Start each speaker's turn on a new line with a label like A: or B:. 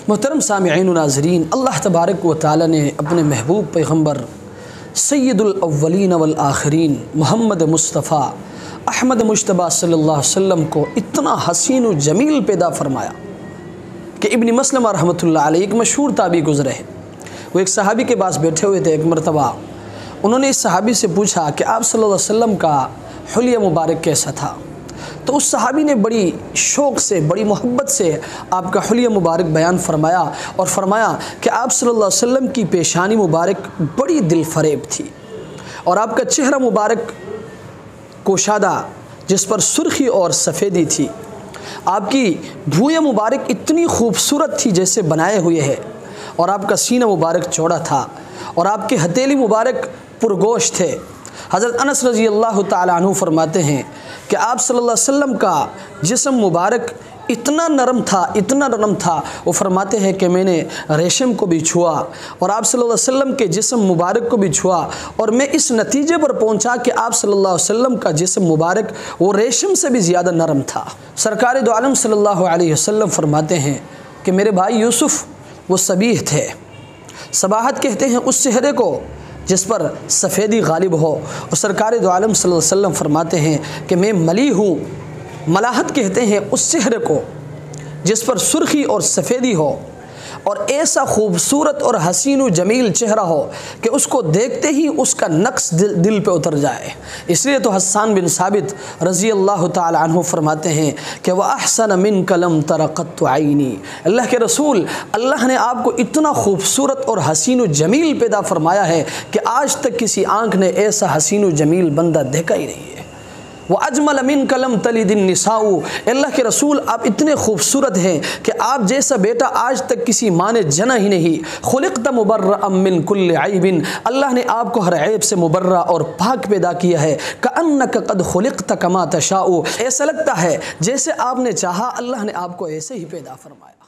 A: محترم سامعین و ناظرین، اللہ تبارک و تعالی نے اپنے محبوب پیغمبر سید الاولین والآخرین محمد مصطفیٰ احمد مجتبیٰ صلی اللہ علیہ وسلم کو اتنا حسین و جمیل پیدا فرمایا کہ ابن مسلمہ رحمۃ اللہ علیہ ایک مشہور تابعی گزرے ہیں۔ وہ ایک صحابی کے پاس بیٹھے ہوئے تھے۔ ایک مرتبہ انہوں نے اس صحابی سے پوچھا کہ آپ صلی اللہ علیہ وسلم کا حلیہ مبارک کیسا تھا؟ تو اس صحابی نے بڑی شوق سے، بڑی محبت سے آپ کا حلیہ مبارک بیان فرمایا اور فرمایا کہ آپ صلی اللہ علیہ وسلم کی پیشانی مبارک بڑی دل فریب تھی، اور آپ کا چہرہ مبارک کوشادہ جس پر سرخی اور سفیدی تھی، آپ کی بھویں مبارک اتنی خوبصورت تھی جیسے بنائے ہوئے ہے، اور آپ کا سینہ مبارک چوڑا تھا، اور آپ کے ہتھیلی مبارک پرگوش تھے۔ حضرت انس رضی اللہ تعالیٰ عنہ فرماتے ہیں کہ آپ صلی اللہ علیہ وسلم کا جسم مبارک اتنا نرم تھا، وہ فرماتے ہیں کہ میں نے ریشم کو بھی چھوا، اور آپ صلی اللہ علیہ وسلم کے جسم مبارک کو بھی چھوا، اور میں اس نتیجے پر پہنچا کہ آپ صلی اللہ علیہ وسلم کا جسم مبارک وہ ریشم سے بھی زیادہ نرم تھا۔ سرکار دو عالم صلی اللہ علیہ وسلم فرماتے ہیں کہ میرے بھائی یوسف وہ صبیح تھے۔ صباحت کہتے ہیں اس چہرے کو جس پر سفیدی غالب ہو، اور سرکار دو عالم صلی اللہ علیہ وسلم فرماتے ہیں کہ میں ملی ہوں۔ ملاحت کہتے ہیں اس چہرے کو جس پر سرخی اور سفیدی ہو، اور ایسا خوبصورت اور حسین و جمیل چہرہ ہو کہ اس کو دیکھتے ہی اس کا نقش دل پہ اتر جائے۔ اس لیے تو حسان بن ثابت رضی اللہ تعالی عنہ فرماتے ہیں کہ وَأَحْسَنَ مِنْكَ لَمْ تَرَ قَطُّ عَيْنِي، اللہ کے رسول، اللہ نے آپ کو اتنا خوبصورت اور حسین و جمیل پیدا فرمایا ہے کہ آج تک کسی آنکھ نے ایسا حسین و جمیل بندہ دیکھا ہی نہیں ہے۔ وَأَجْمَلَ مِنْكَ لَمْ تَلِدِ النِّسَاءُ، اللہ کے رسول آپ اتنے خوبصورت ہیں کہ آپ جیسا بیٹا آج تک کسی ماں نے جنا ہی نہیں۔ خُلِقْتَ مُبَرَّأً مِّن كُلِّ عَيْبٍ، اللہ نے آپ کو ہر عیب سے مبرہ اور پاک پیدا کیا ہے۔ كَأَنَّكَ قَدْ خُلِقْتَ كَمَا تَشَاءُ، ایسا لگتا ہے جیسے آپ نے چاہا اللہ نے آپ کو ایسے ہی پیدا فرمایا۔